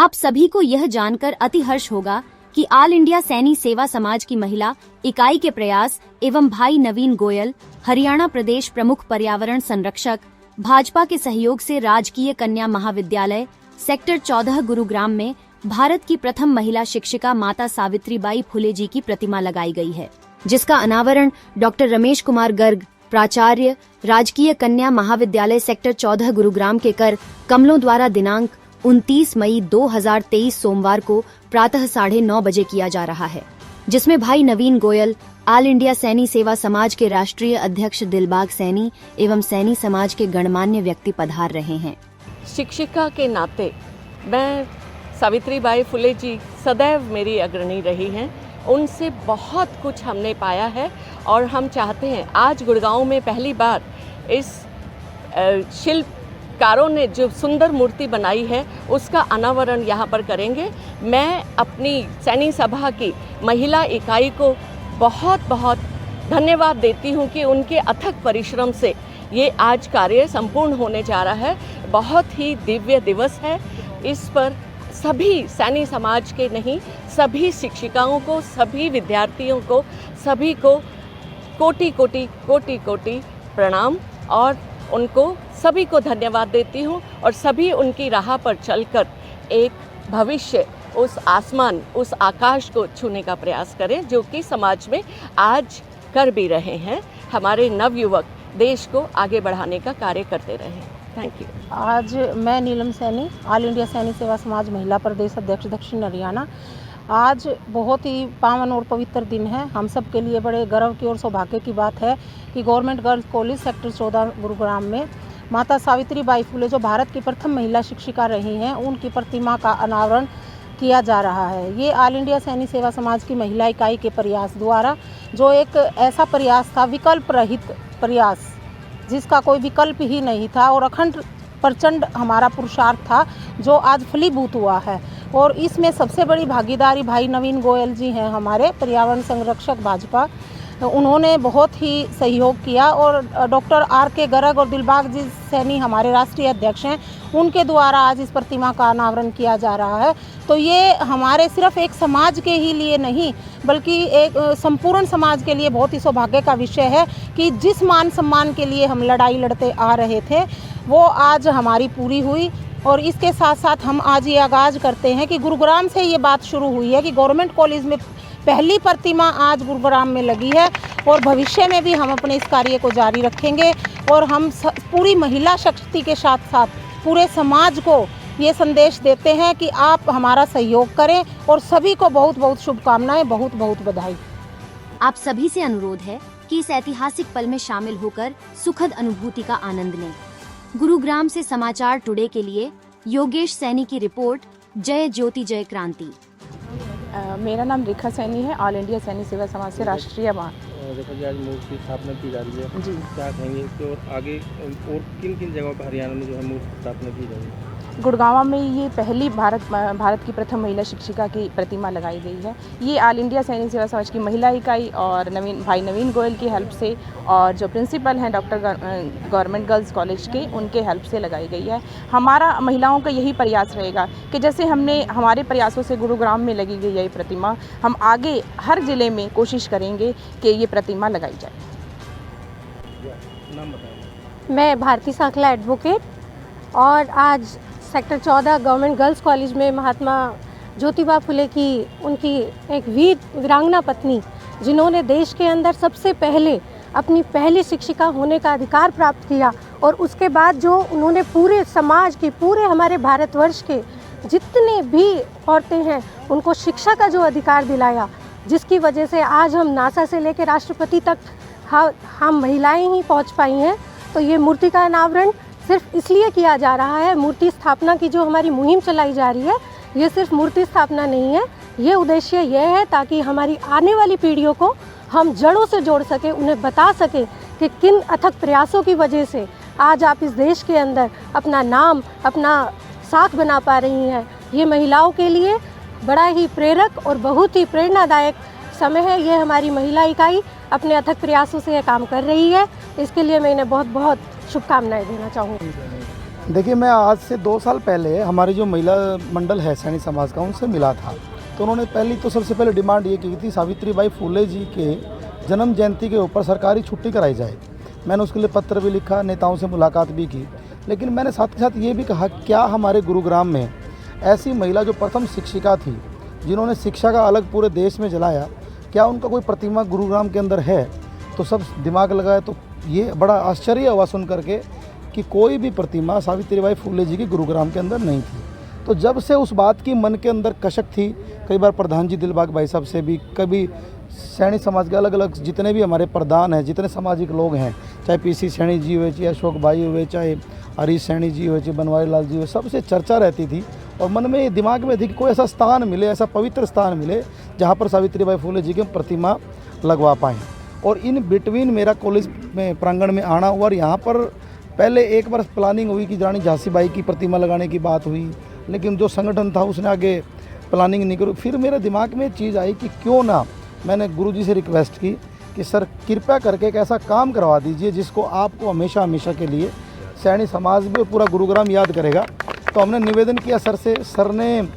आप सभी को यह जानकर अति हर्ष होगा कि ऑल इंडिया सैनी सेवा समाज की महिला इकाई के प्रयास एवं भाई नवीन गोयल, हरियाणा प्रदेश प्रमुख पर्यावरण संरक्षक, भाजपा के सहयोग से राजकीय कन्या महाविद्यालय सेक्टर 14 गुरुग्राम में भारत की प्रथम महिला शिक्षिका माता सावित्रीबाई फुले जी की प्रतिमा लगाई गई है, जिसका अनावरण डॉक्टर रमेश कुमार गर्ग, प्राचार्य, राजकीय कन्या महाविद्यालय सेक्टर 14 गुरुग्राम के कर कमलों द्वारा दिनांक 29 मई 2023 सोमवार को प्रातः 9:30 बजे किया जा रहा है, जिसमें भाई नवीन गोयल, ऑल इंडिया सैनी सेवा समाज के राष्ट्रीय अध्यक्ष दिलबाग सैनी एवं सैनी समाज के गणमान्य व्यक्ति पधार रहे हैं। शिक्षिका के नाते मैं सावित्रीबाई फुले जी सदैव मेरी अग्रणी रही हैं। उनसे बहुत कुछ हमने पाया है और हम चाहते हैं आज गुड़गांव में पहली बार इस शिल्पकारों ने जो सुंदर मूर्ति बनाई है उसका अनावरण यहाँ पर करेंगे। मैं अपनी सैनी सभा की महिला इकाई को बहुत बहुत धन्यवाद देती हूँ कि उनके अथक परिश्रम से ये आज कार्य संपूर्ण होने जा रहा है। बहुत ही दिव्य दिवस है। इस पर सभी सैनी समाज के नहीं, सभी शिक्षिकाओं को, सभी विद्यार्थियों को, सभी को कोटि कोटि प्रणाम और उनको सभी को धन्यवाद देती हूँ और सभी उनकी राह पर चलकर एक भविष्य, उस आसमान, उस आकाश को छूने का प्रयास करें जो कि समाज में आज कर भी रहे हैं। हमारे नवयुवक देश को आगे बढ़ाने का कार्य करते रहे। Thank you. आज मैं नीलम सैनी, ऑल इंडिया सैनी सेवा समाज महिला प्रदेश अध्यक्ष दक्षिण हरियाणा। आज बहुत ही पावन और पवित्र दिन है। हम सब के लिए बड़े गर्व की और सौभाग्य की बात है कि government girls college sector 14 Gurugram में माता सावित्रीबाई फुले जो भारत की प्रथम महिला शिक्षिका रही हैं, उनकी प्रतिमा का अनावरण किया जा रहा है। ये ऑल इंडिया सैनी सेवा समाज की महिला इकाई के प्रयास द्वारा, जो एक ऐसा प्रयास था, विकल्प रहित प्रयास जिसका कोई विकल्प ही नहीं था और अखंड प्रचंड हमारा पुरुषार्थ था, जो आज फलीभूत हुआ है। और इसमें सबसे बड़ी भागीदारी भाई नवीन गोयल जी हैं, हमारे पर्यावरण संरक्षक भाजपा। उन्होंने बहुत ही सहयोग किया और डॉक्टर RK गर्ग और दिलबाग जी सैनी हमारे राष्ट्रीय अध्यक्ष हैं, उनके द्वारा आज इस प्रतिमा का अनावरण किया जा रहा है। तो ये हमारे सिर्फ एक समाज के ही लिए नहीं, बल्कि एक संपूर्ण समाज के लिए बहुत ही सौभाग्य का विषय है कि जिस मान सम्मान के लिए हम लड़ाई लड़ते आ रहे थे वो आज हमारी पूरी हुई। और इसके साथ साथ हम आज ये आगाज़ करते हैं कि गुरुग्राम से ये बात शुरू हुई है कि गवर्नमेंट कॉलेज में पहली प्रतिमा आज गुरुग्राम में लगी है और भविष्य में भी हम अपने इस कार्य को जारी रखेंगे। और हम पूरी महिला शक्ति के साथ साथ पूरे समाज को ये संदेश देते हैं कि आप हमारा सहयोग करें और सभी को बहुत बहुत शुभकामनाएं, बहुत बहुत बधाई। आप सभी से अनुरोध है कि इस ऐतिहासिक पल में शामिल होकर सुखद अनुभूति का आनंद लें। गुरुग्राम से समाचार टुडे के लिए योगेश सैनी की रिपोर्ट। जय ज्योति जय क्रांति। मेरा नाम रेखा सैनी है, ऑल इंडिया सैनी सेवा समाज से राष्ट्रीय देखा कि आज मूर्ति स्थापना की जा रही है जी, क्या कहेंगे इसके और आगे और किन किन जगहों पर हरियाणा में जो है मूर्ति स्थापना की जाएगी? गुड़गांव में ये पहली भारत की प्रथम महिला शिक्षिका की प्रतिमा लगाई गई है। ये ऑल इंडिया सैनिक सेवा समाज की महिला इकाई और भाई नवीन गोयल की हेल्प से और जो प्रिंसिपल हैं डॉक्टर गवर्नमेंट गर्ल्स कॉलेज के, उनके हेल्प से लगाई गई है। हमारा महिलाओं का यही प्रयास रहेगा कि जैसे हमने हमारे प्रयासों से गुरुग्राम में लगी गई यही प्रतिमा, हम आगे हर ज़िले में कोशिश करेंगे कि ये प्रतिमा लगाई जाए। नाम बताएं। मैं भारती सांखला एडवोकेट और आज सेक्टर 14 गवर्नमेंट गर्ल्स कॉलेज में महात्मा ज्योतिबा फुले की उनकी एक वीरांगना पत्नी, जिन्होंने देश के अंदर सबसे पहले अपनी पहली शिक्षिका होने का अधिकार प्राप्त किया और उसके बाद जो उन्होंने पूरे समाज की, पूरे हमारे भारतवर्ष के जितने भी औरतें हैं उनको शिक्षा का जो अधिकार दिलाया, जिसकी वजह से आज हम नासा से लेकर राष्ट्रपति तक हम महिलाएं ही पहुंच पाई हैं। तो ये मूर्ति का अनावरण सिर्फ इसलिए किया जा रहा है, मूर्ति स्थापना की जो हमारी मुहिम चलाई जा रही है, ये सिर्फ मूर्ति स्थापना नहीं है। ये उद्देश्य यह है ताकि हमारी आने वाली पीढ़ियों को हम जड़ों से जोड़ सके, उन्हें बता सके कि किन अथक प्रयासों की वजह से आज आप इस देश के अंदर अपना नाम, अपना साख बना पा रही हैं। ये महिलाओं के लिए बड़ा ही प्रेरक और बहुत ही प्रेरणादायक समय है। ये हमारी महिला इकाई अपने अथक प्रयासों से यह काम कर रही है, इसके लिए मैं इन्हें बहुत बहुत शुभकामनाएं देना चाहूँगी। देखिए, मैं आज से 2 साल पहले हमारी जो महिला मंडल है सैनी समाज का, उनसे मिला था। तो उन्होंने सबसे पहले डिमांड ये की थी, सावित्रीबाई फुले जी के जन्म जयंती के ऊपर सरकारी छुट्टी कराई जाए। मैंने उसके लिए पत्र भी लिखा, नेताओं से मुलाकात भी की, लेकिन मैंने साथ के साथ ये भी कहा, क्या हमारे गुरुग्राम में ऐसी महिला जो प्रथम शिक्षिका थी, जिन्होंने शिक्षा का अलग पूरे देश में जलाया, क्या उनका कोई प्रतिमा गुरुग्राम के अंदर है? तो सब दिमाग लगाए, तो ये बड़ा आश्चर्य हुआ सुन करके कि कोई भी प्रतिमा सावित्रीबाई फुले जी की गुरुग्राम के अंदर नहीं थी। तो जब से उस बात की मन के अंदर कशक थी, कई बार प्रधान जी दिलबाग भाई साहब से भी, कभी सैनी समाज के अलग अलग जितने भी हमारे प्रधान हैं, जितने सामाजिक लोग हैं, चाहे पीसी सैनी जी हुए, चाहे अशोक भाई हुए, चाहे हरीश सैनी जी हुए, चाहे बनवारी लाल जी हुए, सबसे चर्चा रहती थी और मन में दिमाग में थी कि कोई ऐसा स्थान मिले, ऐसा पवित्र स्थान मिले जहाँ पर सावित्रीबाई फुले जी की प्रतिमा लगवा पाएँ। और इन बिटवीन मेरा कॉलेज में प्रांगण में आना हुआ और यहाँ पर पहले एक बार प्लानिंग हुई कि रानी झांसीबाई की प्रतिमा लगाने की बात हुई, लेकिन जो संगठन था उसने आगे प्लानिंग नहीं करी। फिर मेरे दिमाग में चीज़ आई कि क्यों ना, मैंने गुरुजी से रिक्वेस्ट की कि सर कृपया करके एक ऐसा काम करवा दीजिए जिसको आपको हमेशा हमेशा के लिए सैनी समाज भी और पूरा गुरुग्राम याद करेगा। तो हमने निवेदन किया सर से, सर ने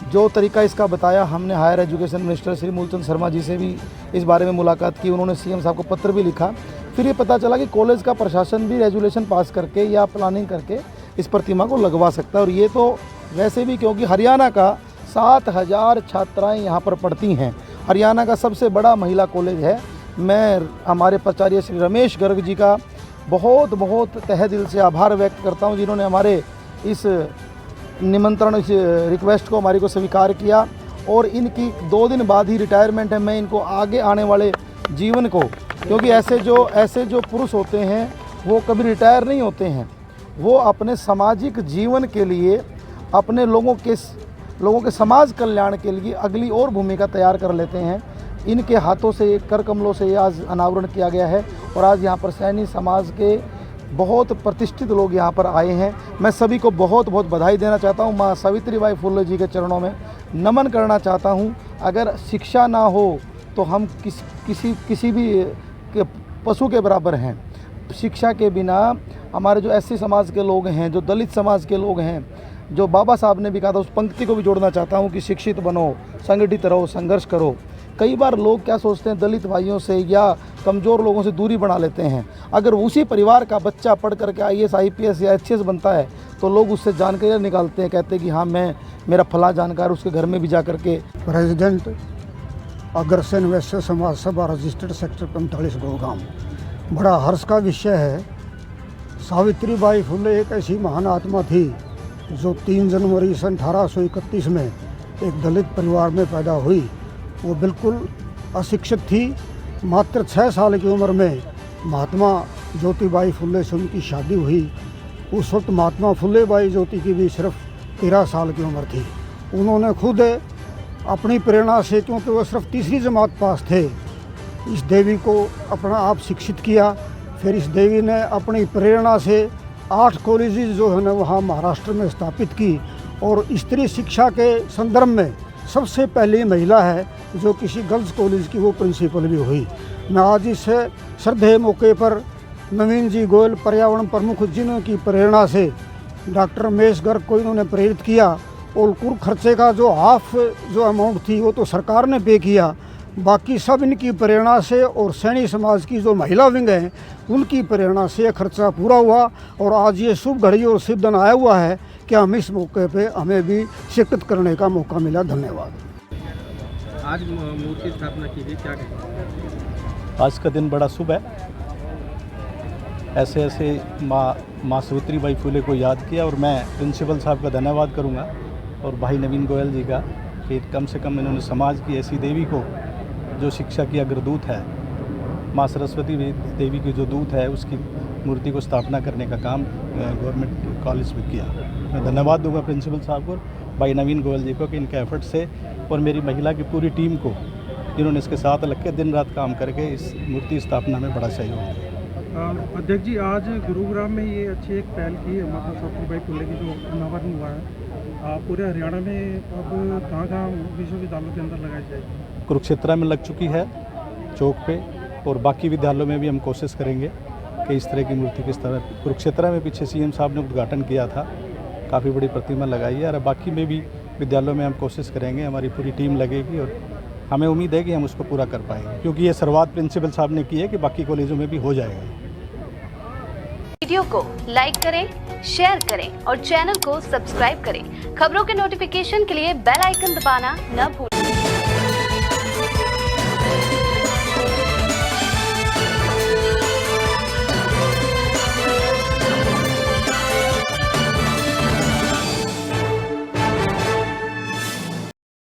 जो तरीका इसका बताया, हमने higher education minister Shri Moolchand Sharma ji से भी इस बारे में मुलाकात की, उन्होंने सीएम साहब को पत्र भी लिखा। फिर ये पता चला कि कॉलेज का प्रशासन भी रेजुलेशन पास करके या प्लानिंग करके इस प्रतिमा को लगवा सकता है। और ये तो वैसे भी क्योंकि हरियाणा का 7000 छात्राएं यहाँ पर पढ़ती हैं, हरियाणा का सबसे बड़ा महिला कॉलेज है। मैं हमारे प्राचार्य श्री रमेश गर्ग जी का बहुत बहुत तहे दिल से आभार व्यक्त करता हूँ, जिन्होंने हमारे इस निमंत्रण, इस रिक्वेस्ट को हमारी को स्वीकार किया। और इनकी 2 दिन बाद ही रिटायरमेंट है। मैं इनको आगे आने वाले जीवन को, क्योंकि ऐसे जो पुरुष होते हैं वो कभी रिटायर नहीं होते हैं, वो अपने सामाजिक जीवन के लिए, अपने लोगों के समाज कल्याण के लिए अगली और भूमिका तैयार कर लेते हैं। इनके हाथों से, कर कमलों से आज अनावरण किया गया है और आज यहाँ पर सैनी समाज के बहुत प्रतिष्ठित लोग यहाँ पर आए हैं। मैं सभी को बहुत बहुत बधाई देना चाहता हूँ, माँ सावित्रीबाई फुले जी के चरणों में नमन करना चाहता हूँ। अगर शिक्षा ना हो तो हम किसी भी पशु के बराबर हैं। शिक्षा के बिना हमारे जो एससी समाज के लोग हैं, जो दलित समाज के लोग हैं, जो बाबा साहब ने भी कहा था, उस पंक्ति को भी जोड़ना चाहता हूँ कि शिक्षित बनो, संगठित रहो, संघर्ष करो। कई बार लोग क्या सोचते हैं, दलित भाइयों से या कमज़ोर लोगों से दूरी बना लेते हैं। अगर उसी परिवार का बच्चा पढ़ करके IAS IPS या HCS बनता है तो लोग उससे जानकारी निकालते हैं, कहते हैं कि हाँ, मेरा फला जानकार, उसके घर में भी जा करके। प्रेसिडेंट अग्रसेन वैश्य समाज सभा रजिस्टर्ड सेक्टर 45 गुरुग्राम। बड़ा हर्ष का विषय है। सावित्रीबाई फुले एक ऐसी महान आत्मा थी जो 3 जनवरी सन 1831 में एक दलित परिवार में पैदा हुई। वो बिल्कुल अशिक्षित थी। मात्र 6 साल की उम्र में महात्मा ज्योतिबाई फुले से उनकी शादी हुई। उस वक्त महात्मा फुले बाई ज्योति की भी सिर्फ 13 साल की उम्र थी। उन्होंने खुद अपनी प्रेरणा से, क्योंकि वो सिर्फ 3री जमात पास थे, इस देवी को अपना आप शिक्षित किया। फिर इस देवी ने अपनी प्रेरणा से 8 कॉलेजेस जो है ना वहाँ महाराष्ट्र में स्थापित की और स्त्री शिक्षा के संदर्भ में सबसे पहली महिला है जो किसी गर्ल्स कॉलेज की वो प्रिंसिपल भी हुई। मैं आज इस श्रद्धेय मौके पर नवीन जी गोयल पर्यावरण प्रमुख, जिनकी प्रेरणा से डॉक्टर रमेश गर्ग को इन्होंने प्रेरित किया और कुल खर्चे का जो हाफ जो अमाउंट थी वो तो सरकार ने पे किया, बाकी सब इनकी प्रेरणा से और सैनी समाज की जो महिला विंग हैं उनकी प्रेरणा से खर्चा पूरा हुआ। और आज ये शुभ घड़ी और शुभ दिन आया हुआ है कि हम इस मौके पे हमें भी शिरकत करने का मौका मिला। धन्यवाद। आज मूर्ति स्थापना की गई, क्या कहें? आज का दिन बड़ा शुभ है। ऐसे माँ सावित्रीबाई फुले को याद किया और मैं प्रिंसिपल साहब का धन्यवाद करूँगा और भाई नवीन गोयल जी का कि कम से कम इन्होंने समाज की ऐसी देवी को, जो शिक्षा की अग्रदूत है, माँ सरस्वती देवी की जो दूत है, उसकी मूर्ति को स्थापना करने का काम गवर्नमेंट कॉलेज में किया। मैं धन्यवाद दूंगा प्रिंसिपल साहब को, भाई नवीन गोयल जी को, कि इनके एफर्ट से और मेरी महिला की पूरी टीम को, जिन्होंने इसके साथ लग के दिन रात काम करके इस मूर्ति स्थापना में बड़ा सहयोग दिया। अध्यक्ष जी, आज गुरुग्राम में ये अच्छी एक पहल की है, माता सावित्रीबाई फुले की जो अनावरण हुआ है, पूरे हरियाणा में अब कहाँ विश्वविद्यालयों के अंदर लगाई जाएगी? कुरुक्षेत्र में लग चुकी है चौक पे, और बाकी विद्यालयों में भी हम कोशिश करेंगे कि इस तरह की मूर्ति किस तरह कुरुक्षेत्र में पीछे सीएम साहब ने उद्घाटन किया था, काफ़ी बड़ी प्रतिमा लगाई है। और बाकी में भी विद्यालयों में हम कोशिश करेंगे, हमारी पूरी टीम लगेगी और हमें उम्मीद है कि हम उसको पूरा कर पाएंगे, क्योंकि ये शुरुआत प्रिंसिपल साहब ने की है कि बाकी कॉलेजों में भी हो जाएगा। वीडियो को लाइक करें, शेयर करें और चैनल को सब्सक्राइब करें। खबरों के नोटिफिकेशन के लिए बेल आइकन दबाना न भूलें।